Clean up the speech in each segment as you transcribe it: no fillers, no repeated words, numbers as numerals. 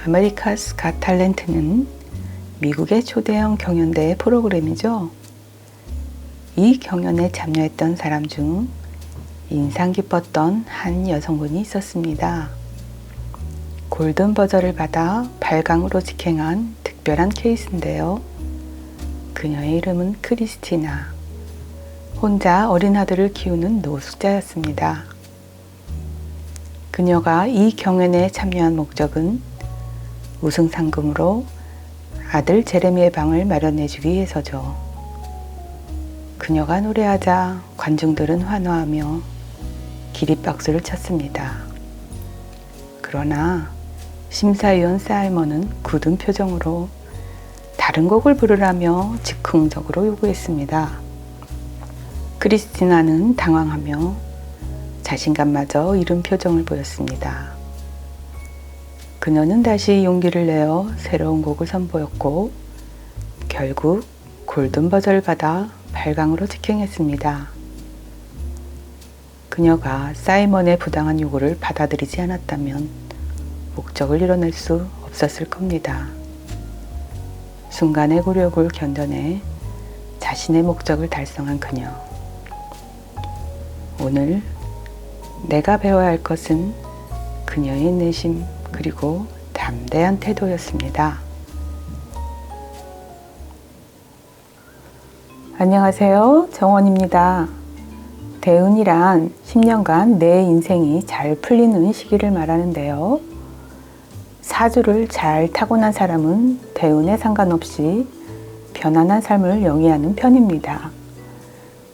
아메리카스 갓 탤런트는 미국의 초대형 경연대 프로그램이죠. 이 경연에 참여했던 사람 중 인상 깊었던 한 여성분이 있었습니다. 골든 버저를 받아 8강으로 직행한 특별한 케이스인데요. 그녀의 이름은 크리스티나. 혼자 어린 아들을 키우는 노숙자였습니다. 그녀가 이 경연에 참여한 목적은 우승 상금으로 아들 제레미의 방을 마련해 주기 위해서죠. 그녀가 노래하자 관중들은 환호하며 기립박수를 쳤습니다. 그러나 심사위원 사이먼은 굳은 표정으로 다른 곡을 부르라며 즉흥적으로 요구했습니다. 크리스티나는 당황하며 자신감마저 잃은 표정을 보였습니다. 그녀는 다시 용기를 내어 새로운 곡을 선보였고 결국 골든 버저를 받아 8강으로 직행했습니다. 그녀가 사이먼의 부당한 요구를 받아들이지 않았다면 목적을 이뤄낼 수 없었을 겁니다. 순간의 굴욕을 견뎌내 자신의 목적을 달성한 그녀. 오늘 내가 배워야 할 것은 그녀의 내심 그리고 담대한 태도였습니다. 안녕하세요. 정원입니다. 대운이란 10년간 내 인생이 잘 풀리는 시기를 말하는데요. 사주를 잘 타고난 사람은 대운에 상관없이 편안한 삶을 영위하는 편입니다.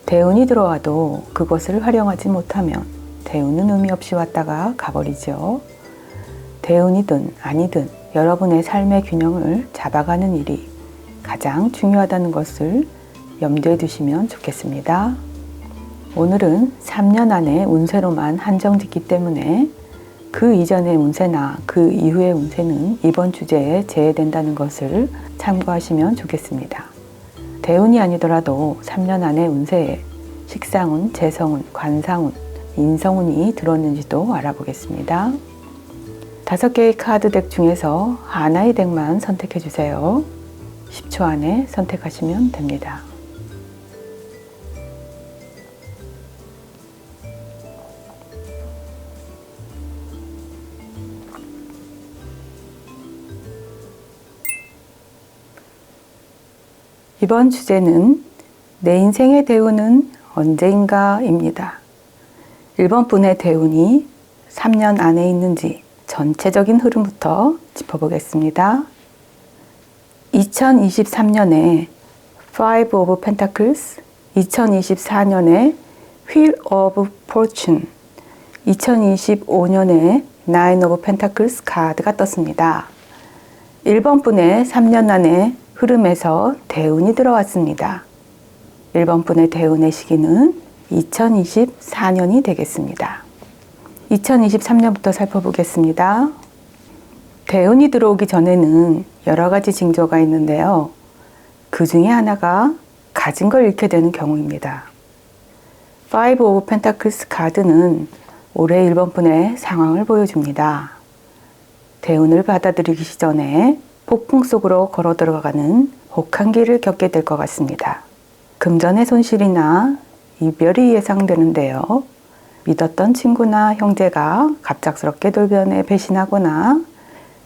대운이 들어와도 그것을 활용하지 못하면 대운은 의미 없이 왔다가 가버리죠. 대운이든 아니든 여러분의 삶의 균형을 잡아가는 일이 가장 중요하다는 것을 염두에 두시면 좋겠습니다. 오늘은 3년 안의 운세로만 한정짓기 때문에 그 이전의 운세나 그 이후의 운세는 이번 주제에 제외된다는 것을 참고하시면 좋겠습니다. 대운이 아니더라도 3년 안의 운세에 식상운, 재성운, 관상운, 인성운이 들었는지도 알아보겠습니다. 5개의 카드 덱 중에서 하나의 덱만 선택해 주세요. 10초 안에 선택하시면 됩니다. 이번 주제는 내 인생의 대운은 언제인가입니다. 1번 분의 대운이 3년 안에 있는지 전체적인 흐름부터 짚어보겠습니다. 2023년에 Five of Pentacles, 2024년에 Wheel of Fortune, 2025년에 Nine of Pentacles 카드가 떴습니다. 1번 분의 3년 안에 흐름에서 대운이 들어왔습니다. 1번 분의 대운의 시기는 2024년이 되겠습니다. 2023년부터 살펴보겠습니다. 대운이 들어오기 전에는 여러 가지 징조가 있는데요. 그 중에 하나가 가진 걸 잃게 되는 경우입니다. Five of Pentacles 카드는 올해 1번 분의 상황을 보여줍니다. 대운을 받아들이기 전에 폭풍 속으로 걸어 들어가는 혹한기를 겪게 될 것 같습니다. 금전의 손실이나 이별이 예상되는데요. 믿었던 친구나 형제가 갑작스럽게 돌변해 배신하거나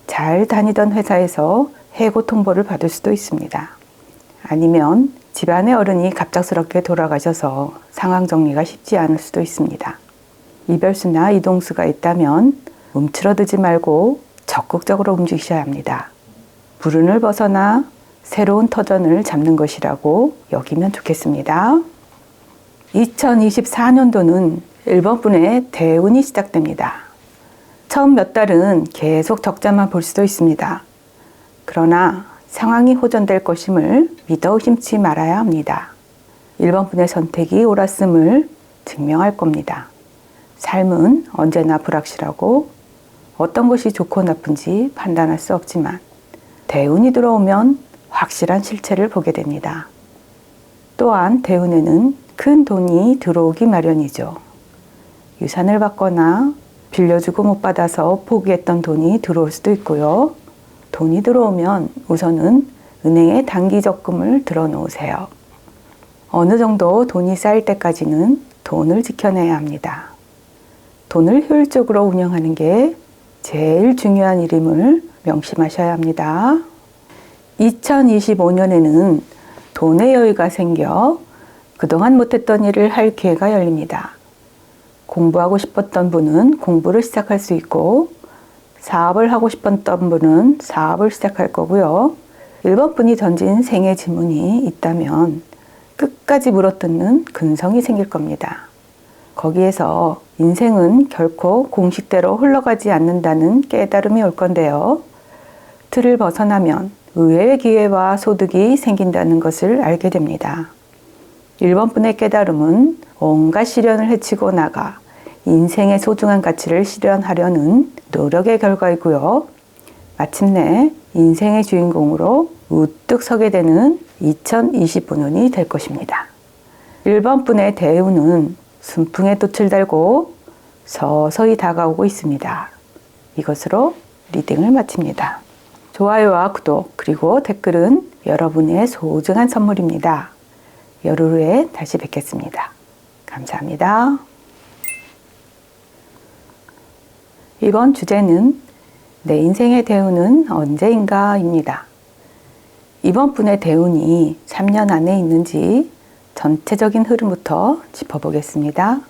잘 다니던 회사에서 해고 통보를 받을 수도 있습니다. 아니면 집안의 어른이 갑작스럽게 돌아가셔서 상황 정리가 쉽지 않을 수도 있습니다. 이별수나 이동수가 있다면 움츠러들지 말고 적극적으로 움직이셔야 합니다. 불운을 벗어나 새로운 터전을 잡는 것이라고 여기면 좋겠습니다. 2024년도는 1번 분의 대운이 시작됩니다. 처음 몇 달은 계속 적자만 볼 수도 있습니다. 그러나 상황이 호전될 것임을 믿어 의심치 말아야 합니다. 1번 분의 선택이 옳았음을 증명할 겁니다. 삶은 언제나 불확실하고 어떤 것이 좋고 나쁜지 판단할 수 없지만 대운이 들어오면 확실한 실체를 보게 됩니다. 또한 대운에는 큰 돈이 들어오기 마련이죠. 유산을 받거나 빌려주고 못 받아서 포기했던 돈이 들어올 수도 있고요. 돈이 들어오면 우선은 은행에 단기 적금을 들어 놓으세요. 어느 정도 돈이 쌓일 때까지는 돈을 지켜내야 합니다. 돈을 효율적으로 운영하는 게 제일 중요한 일임을 명심하셔야 합니다. 2025년에는 돈의 여유가 생겨 그동안 못했던 일을 할 기회가 열립니다. 공부하고 싶었던 분은 공부를 시작할 수 있고, 사업을 하고 싶었던 분은 사업을 시작할 거고요. 1번 분이 던진 생애 지문이 있다면 끝까지 물어뜯는 근성이 생길 겁니다. 거기에서 인생은 결코 공식대로 흘러가지 않는다는 깨달음이 올 건데요. 틀을 벗어나면 의외의 기회와 소득이 생긴다는 것을 알게 됩니다. 1번 분의 깨달음은 온갖 시련을 헤치고 나가 인생의 소중한 가치를 실현하려는 노력의 결과이고요. 마침내 인생의 주인공으로 우뚝 서게 되는 2025년이 될 것입니다. 1번 분의 대운은 순풍에 꽃을 달고 서서히 다가오고 있습니다. 이것으로 리딩을 마칩니다. 좋아요와 구독 그리고 댓글은 여러분의 소중한 선물입니다. 열흘 후에 다시 뵙겠습니다. 감사합니다. 이번 주제는 내 인생의 대운은 언제인가입니다. 이번 분의 대운이 3년 안에 있는지 전체적인 흐름부터 짚어보겠습니다.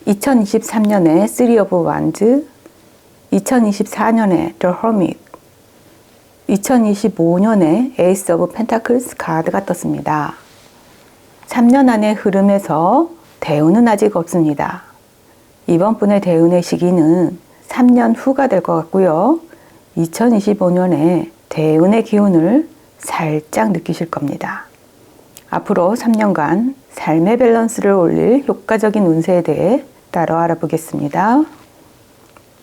2023년에 3 of Wands, 2024년에 The Hermit, 2025년에 Ace of Pentacles 카드가 떴습니다. 3년 안의 흐름에서 대운은 아직 없습니다. 이번 분의 대운의 시기는 3년 후가 될 것 같고요. 2025년에 대운의 기운을 살짝 느끼실 겁니다. 앞으로 3년간 삶의 밸런스를 올릴 효과적인 운세에 대해 따로 알아보겠습니다.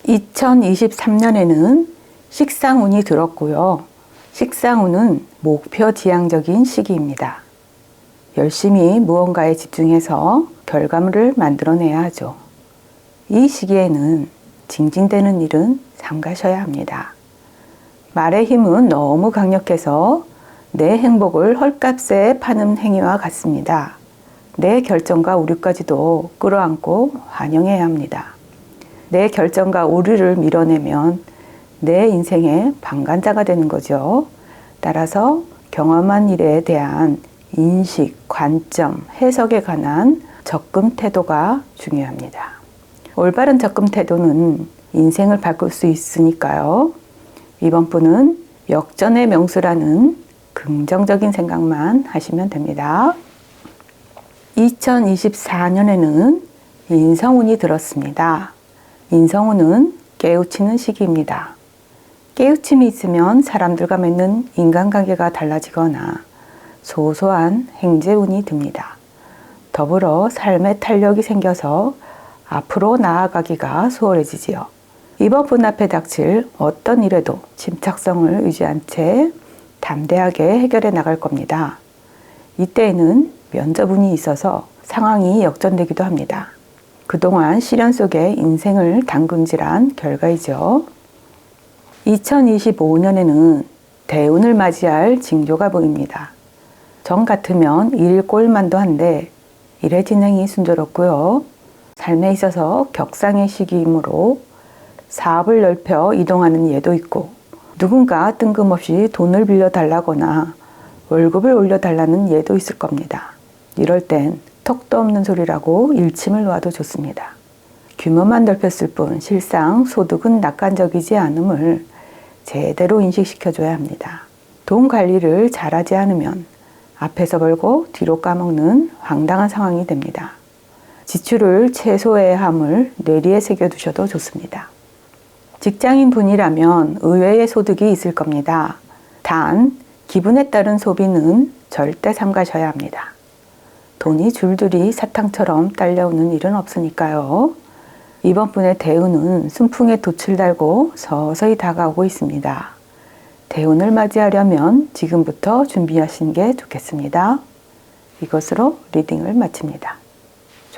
2023년에는 식상운이 들었고요. 식상운은 목표 지향적인 시기입니다. 열심히 무언가에 집중해서 결과물을 만들어내야 하죠. 이 시기에는 징징대는 일은 삼가셔야 합니다. 말의 힘은 너무 강력해서 내 행복을 헐값에 파는 행위와 같습니다. 내 결정과 오류까지도 끌어안고 환영해야 합니다. 내 결정과 오류를 밀어내면 내 인생의 방관자가 되는 거죠. 따라서 경험한 일에 대한 인식, 관점, 해석에 관한 접근 태도가 중요합니다. 올바른 접근 태도는 인생을 바꿀 수 있으니까요. 이번 분은 역전의 명수라는 긍정적인 생각만 하시면 됩니다. 2024년에는 인성운이 들었습니다. 인성운은 깨우치는 시기입니다. 깨우침이 있으면 사람들과 맺는 인간관계가 달라지거나 소소한 행재운이 듭니다. 더불어 삶의 탄력이 생겨서 앞으로 나아가기가 수월해지지요. 이번 분 앞에 닥칠 어떤 일에도 침착성을 유지한 채 담대하게 해결해 나갈 겁니다. 이때에는 면접운이 있어서 상황이 역전되기도 합니다. 그동안 시련 속에 인생을 담금질한 결과이죠. 2025년에는 대운을 맞이할 징조가 보입니다. 전 같으면 일일 꼴만도 한데 일의 진행이 순조롭고요. 삶에 있어서 격상의 시기이므로 사업을 넓혀 이동하는 예도 있고, 누군가 뜬금없이 돈을 빌려달라거나 월급을 올려달라는 예도 있을 겁니다. 이럴 땐 턱도 없는 소리라고 일침을 놔도 좋습니다. 규모만 넓혔을 뿐 실상 소득은 낙관적이지 않음을 제대로 인식시켜줘야 합니다. 돈 관리를 잘하지 않으면 앞에서 벌고 뒤로 까먹는 황당한 상황이 됩니다. 지출을 최소해야 함을 뇌리에 새겨두셔도 좋습니다. 직장인 분이라면 의외의 소득이 있을 겁니다. 단, 기분에 따른 소비는 절대 삼가셔야 합니다. 돈이 줄줄이 사탕처럼 딸려오는 일은 없으니까요. 이번 분의 대운은 순풍에 돛을 달고 서서히 다가오고 있습니다. 대운을 맞이하려면 지금부터 준비하시는 게 좋겠습니다. 이것으로 리딩을 마칩니다.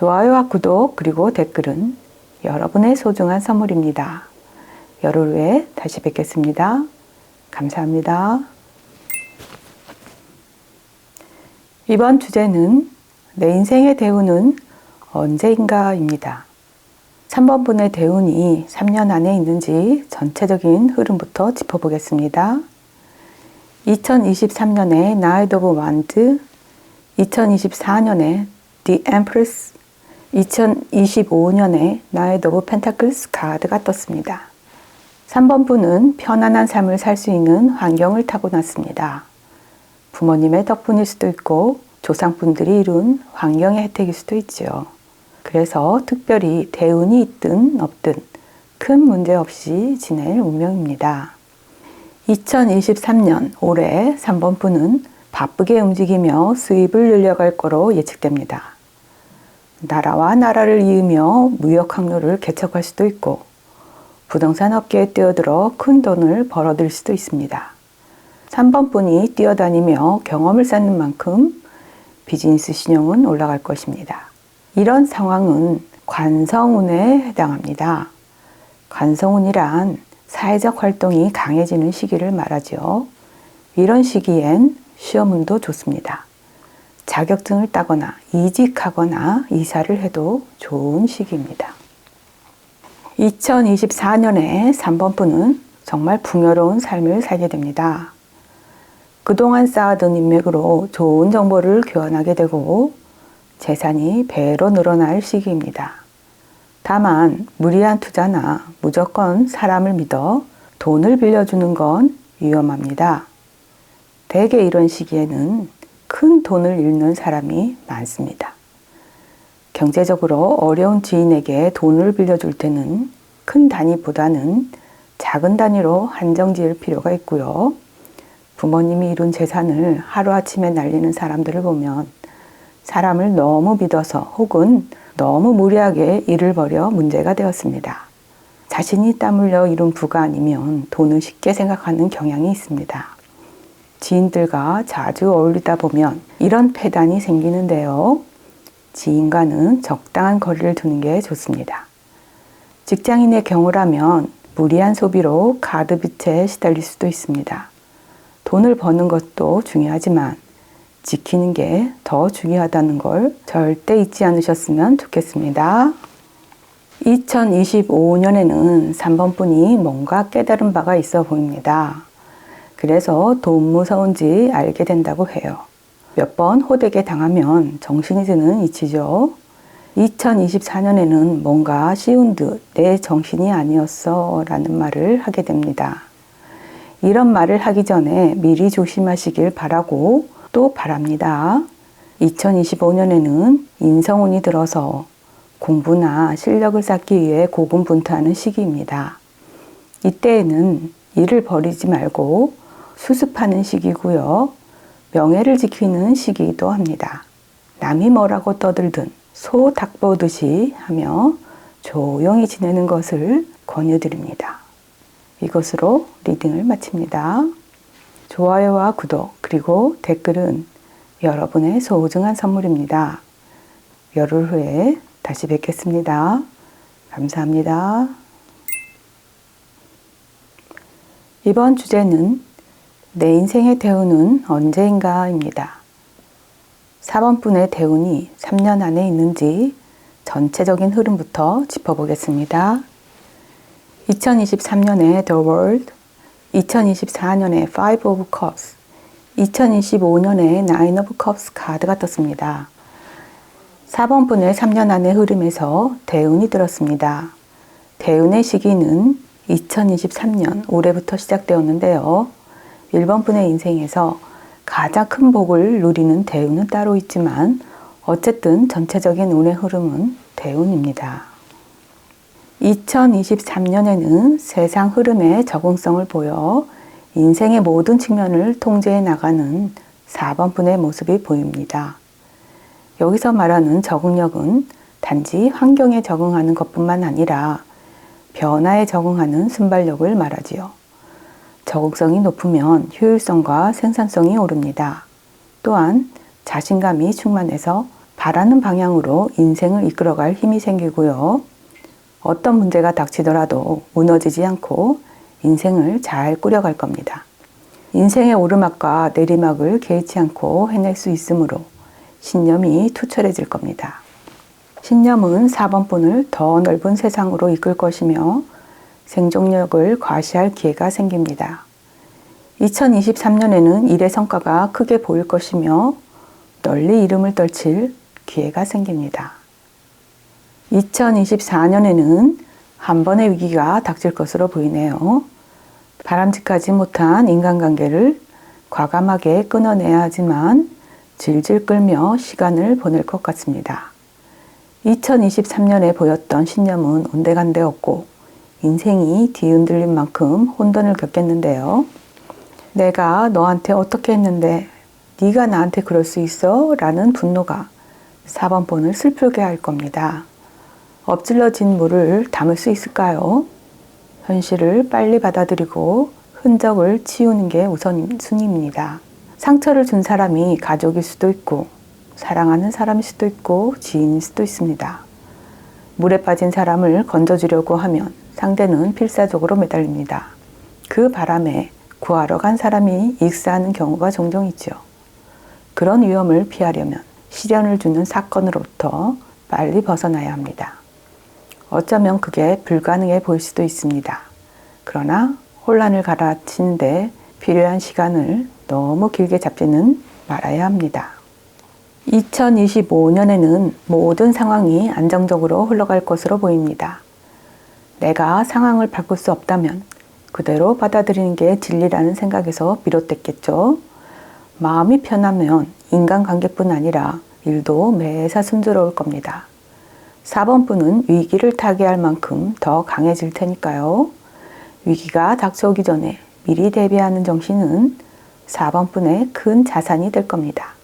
좋아요와 구독 그리고 댓글은 여러분의 소중한 선물입니다. 열흘 후에 다시 뵙겠습니다. 감사합니다. 이번 주제는 내 인생의 대운은 언제인가입니다. 3번 분의 대운이 3년 안에 있는지 전체적인 흐름부터 짚어보겠습니다. 2023년에 나이트 오브 완드, 2024년에 The Empress, 2025년에 나이트 오브 펜타클스 카드가 떴습니다. 3번 분은 편안한 삶을 살 수 있는 환경을 타고났습니다. 부모님의 덕분일 수도 있고 조상분들이 이룬 환경의 혜택일 수도 있죠. 그래서 특별히 대운이 있든 없든 큰 문제 없이 지낼 운명입니다. 2023년 올해 3번 분은 바쁘게 움직이며 수입을 늘려갈 거로 예측됩니다. 나라와 나라를 이으며 무역 항로를 개척할 수도 있고 부동산 업계에 뛰어들어 큰 돈을 벌어들일 수도 있습니다. 3번 분이 뛰어다니며 경험을 쌓는 만큼 비즈니스 신용은 올라갈 것입니다. 이런 상황은 관성운에 해당합니다. 관성운이란 사회적 활동이 강해지는 시기를 말하죠. 이런 시기엔 시험운도 좋습니다. 자격증을 따거나 이직하거나 이사를 해도 좋은 시기입니다. 2024년에 3번 분은 정말 풍요로운 삶을 살게 됩니다. 그동안 쌓아둔 인맥으로 좋은 정보를 교환하게 되고 재산이 배로 늘어날 시기입니다. 다만 무리한 투자나 무조건 사람을 믿어 돈을 빌려주는 건 위험합니다. 대개 이런 시기에는 큰 돈을 잃는 사람이 많습니다. 경제적으로 어려운 지인에게 돈을 빌려줄 때는 큰 단위보다는 작은 단위로 한정 지을 필요가 있고요. 부모님이 이룬 재산을 하루아침에 날리는 사람들을 보면 사람을 너무 믿어서 혹은 너무 무리하게 일을 벌여 문제가 되었습니다. 자신이 땀 흘려 이룬 부가 아니면 돈을 쉽게 생각하는 경향이 있습니다. 지인들과 자주 어울리다 보면 이런 폐단이 생기는데요. 지인과는 적당한 거리를 두는 게 좋습니다. 직장인의 경우라면 무리한 소비로 카드빚에 시달릴 수도 있습니다. 돈을 버는 것도 중요하지만 지키는 게 더 중요하다는 걸 절대 잊지 않으셨으면 좋겠습니다. 2025년에는 3번 분이 뭔가 깨달은 바가 있어 보입니다. 그래서 돈 무서운지 알게 된다고 해요. 몇 번 호되게 당하면 정신이 드는 이치죠. 2024년에는 뭔가 쉬운 듯 내 정신이 아니었어 라는 말을 하게 됩니다. 이런 말을 하기 전에 미리 조심하시길 바라고 또 바랍니다. 2025년에는 인성운이 들어서 공부나 실력을 쌓기 위해 고군분투하는 시기입니다. 이때에는 일을 버리지 말고 수습하는 시기고요. 명예를 지키는 시기이기도 합니다. 남이 뭐라고 떠들든 소 닭 보듯이 하며 조용히 지내는 것을 권유드립니다. 이것으로 리딩을 마칩니다. 좋아요와 구독 그리고 댓글은 여러분의 소중한 선물입니다. 열흘 후에 다시 뵙겠습니다. 감사합니다. 이번 주제는 내 인생의 대운은 언제인가입니다. 4번 분의 대운이 3년 안에 있는지 전체적인 흐름부터 짚어보겠습니다. 2023년에 The World, 2024년에 Five of Cups, 2025년에 Nine of Cups 카드가 떴습니다. 4번 분의 3년 안의 흐름에서 대운이 들었습니다. 대운의 시기는 2023년 올해부터 시작되었는데요. 1번 분의 인생에서 가장 큰 복을 누리는 대운은 따로 있지만 어쨌든 전체적인 운의 흐름은 대운입니다. 2023년에는 세상 흐름에 적응성을 보여 인생의 모든 측면을 통제해 나가는 4번 분의 모습이 보입니다. 여기서 말하는 적응력은 단지 환경에 적응하는 것뿐만 아니라 변화에 적응하는 순발력을 말하지요. 적응성이 높으면 효율성과 생산성이 오릅니다. 또한 자신감이 충만해서 바라는 방향으로 인생을 이끌어갈 힘이 생기고요. 어떤 문제가 닥치더라도 무너지지 않고 인생을 잘 꾸려갈 겁니다. 인생의 오르막과 내리막을 개의치 않고 해낼 수 있으므로 신념이 투철해질 겁니다. 신념은 4번분을 더 넓은 세상으로 이끌 것이며 생존력을 과시할 기회가 생깁니다. 2023년에는 일의 성과가 크게 보일 것이며 널리 이름을 떨칠 기회가 생깁니다. 2024년에는 한 번의 위기가 닥칠 것으로 보이네요. 바람직하지 못한 인간관계를 과감하게 끊어내야 하지만 질질 끌며 시간을 보낼 것 같습니다. 2023년에 보였던 신념은 온데간데 없고 인생이 뒤흔들린 만큼 혼돈을 겪겠는데요. 내가 너한테 어떻게 했는데 네가 나한테 그럴 수 있어? 라는 분노가 4번분을 슬프게 할 겁니다. 엎질러진 물을 담을 수 있을까요? 현실을 빨리 받아들이고 흔적을 치우는 게 우선순위입니다. 상처를 준 사람이 가족일 수도 있고 사랑하는 사람일 수도 있고 지인일 수도 있습니다. 물에 빠진 사람을 건져주려고 하면 상대는 필사적으로 매달립니다. 그 바람에 구하러 간 사람이 익사하는 경우가 종종 있죠. 그런 위험을 피하려면 시련을 주는 사건으로부터 빨리 벗어나야 합니다. 어쩌면 그게 불가능해 보일 수도 있습니다. 그러나 혼란을 가라앉히는데 필요한 시간을 너무 길게 잡지는 말아야 합니다. 2025년에는 모든 상황이 안정적으로 흘러갈 것으로 보입니다. 내가 상황을 바꿀 수 없다면 그대로 받아들이는 게 진리라는 생각에서 비롯됐겠죠. 마음이 편하면 인간관계뿐 아니라 일도 매사 순조로울 겁니다. 4번분은 위기를 타개할 만큼 더 강해질 테니까요. 위기가 닥쳐오기 전에 미리 대비하는 정신은 4번분의 큰 자산이 될 겁니다.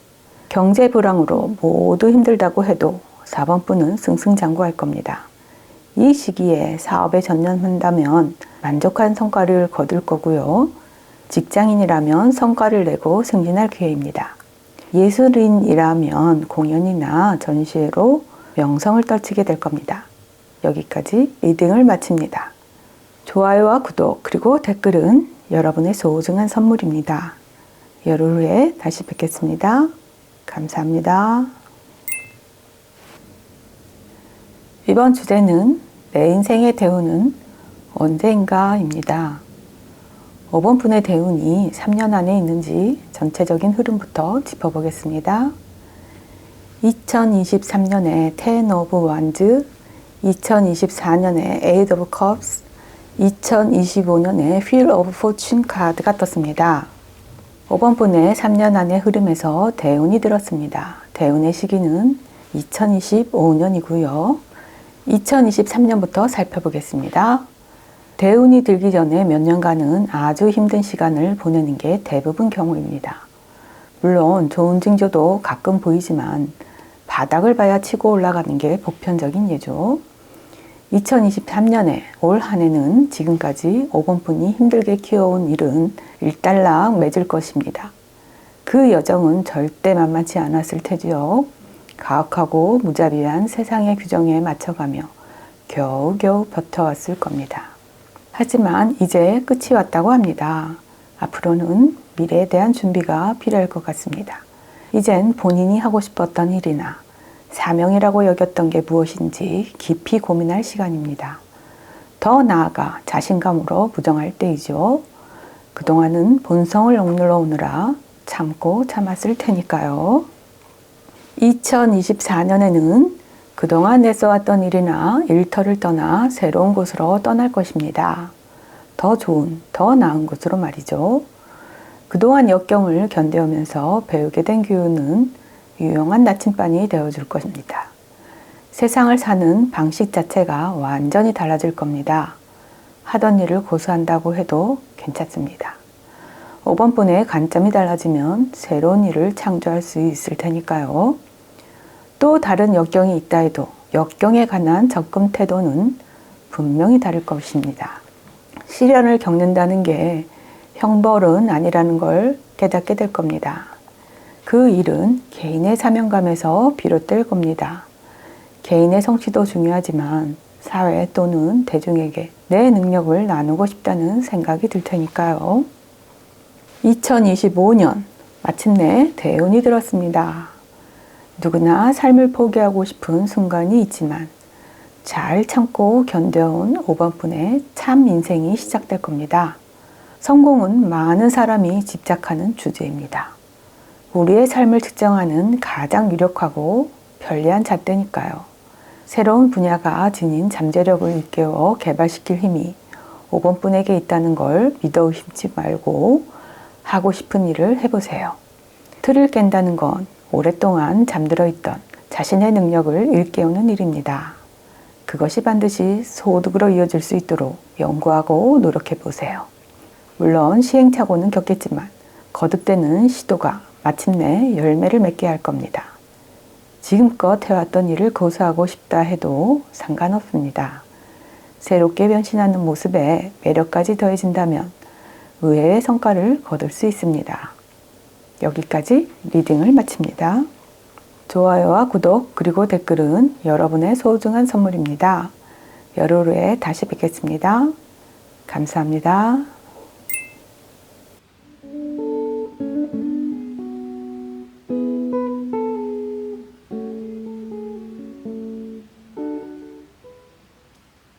경제 불황으로 모두 힘들다고 해도 4번분은 승승장구할 겁니다. 이 시기에 사업에 전념한다면 만족한 성과를 거둘 거고요. 직장인이라면 성과를 내고 승진할 기회입니다. 예술인이라면 공연이나 전시회로 명성을 떨치게 될 겁니다. 여기까지 리딩을 마칩니다. 좋아요와 구독 그리고 댓글은 여러분의 소중한 선물입니다. 열흘 후에 다시 뵙겠습니다. 감사합니다. 이번 주제는 내 인생의 대운은 언제인가입니다. 5번분의 대운이 3년 안에 있는지 전체적인 흐름부터 짚어보겠습니다. 2023년에 Ten of Wands, 2024년에 Eight of Cups, 2025년에 Wheel of Fortune 카드가 떴습니다. 5번분의 3년 안의 흐름에서 대운이 들었습니다. 대운의 시기는 2025년이고요. 2023년부터 살펴보겠습니다. 대운이 들기 전에 몇 년간은 아주 힘든 시간을 보내는 게 대부분 경우입니다. 물론 좋은 징조도 가끔 보이지만 바닥을 봐야 치고 올라가는 게 보편적인 예죠. 2023년에 올 한 해는 지금까지 5번분이 힘들게 키워온 일은 일단락 맺을 것입니다. 그 여정은 절대 만만치 않았을 테지요. 가혹하고 무자비한 세상의 규정에 맞춰가며 겨우겨우 버텨왔을 겁니다. 하지만 이제 끝이 왔다고 합니다. 앞으로는 미래에 대한 준비가 필요할 것 같습니다. 이젠 본인이 하고 싶었던 일이나 사명이라고 여겼던 게 무엇인지 깊이 고민할 시간입니다. 더 나아가 자신감으로 부정할 때이죠. 그동안은 본성을 억눌러 오느라 참고 참았을 테니까요. 2024년에는 그동안 내써왔던 일이나 일터를 떠나 새로운 곳으로 떠날 것입니다. 더 좋은, 더 나은 곳으로 말이죠. 그동안 역경을 견뎌오면서 배우게 된 교훈은 유용한 나침반이 되어줄 것입니다. 세상을 사는 방식 자체가 완전히 달라질 겁니다. 하던 일을 고수한다고 해도 괜찮습니다. 5번분의 관점이 달라지면 새로운 일을 창조할 수 있을 테니까요. 또 다른 역경이 있다 해도 역경에 관한 접근 태도는 분명히 다를 것입니다. 시련을 겪는다는 게 형벌은 아니라는 걸 깨닫게 될 겁니다. 그 일은 개인의 사명감에서 비롯될 겁니다. 개인의 성취도 중요하지만 사회 또는 대중에게 내 능력을 나누고 싶다는 생각이 들 테니까요. 2025년 마침내 대운이 들었습니다. 누구나 삶을 포기하고 싶은 순간이 있지만 잘 참고 견뎌온 5번 분의 참 인생이 시작될 겁니다. 성공은 많은 사람이 집착하는 주제입니다. 우리의 삶을 측정하는 가장 유력하고 편리한 잣대니까요. 새로운 분야가 지닌 잠재력을 일깨워 개발시킬 힘이 5번 분에게 있다는 걸 믿어 의심치 말고 하고 싶은 일을 해보세요. 틀을 깬다는 건 오랫동안 잠들어 있던 자신의 능력을 일깨우는 일입니다. 그것이 반드시 소득으로 이어질 수 있도록 연구하고 노력해 보세요. 물론 시행착오는 겪겠지만 거듭되는 시도가 마침내 열매를 맺게 할 겁니다. 지금껏 해왔던 일을 고수하고 싶다 해도 상관없습니다. 새롭게 변신하는 모습에 매력까지 더해진다면 의외의 성과를 거둘 수 있습니다. 여기까지 리딩을 마칩니다. 좋아요와 구독 그리고 댓글은 여러분의 소중한 선물입니다. 열흘 후에 다시 뵙겠습니다. 감사합니다.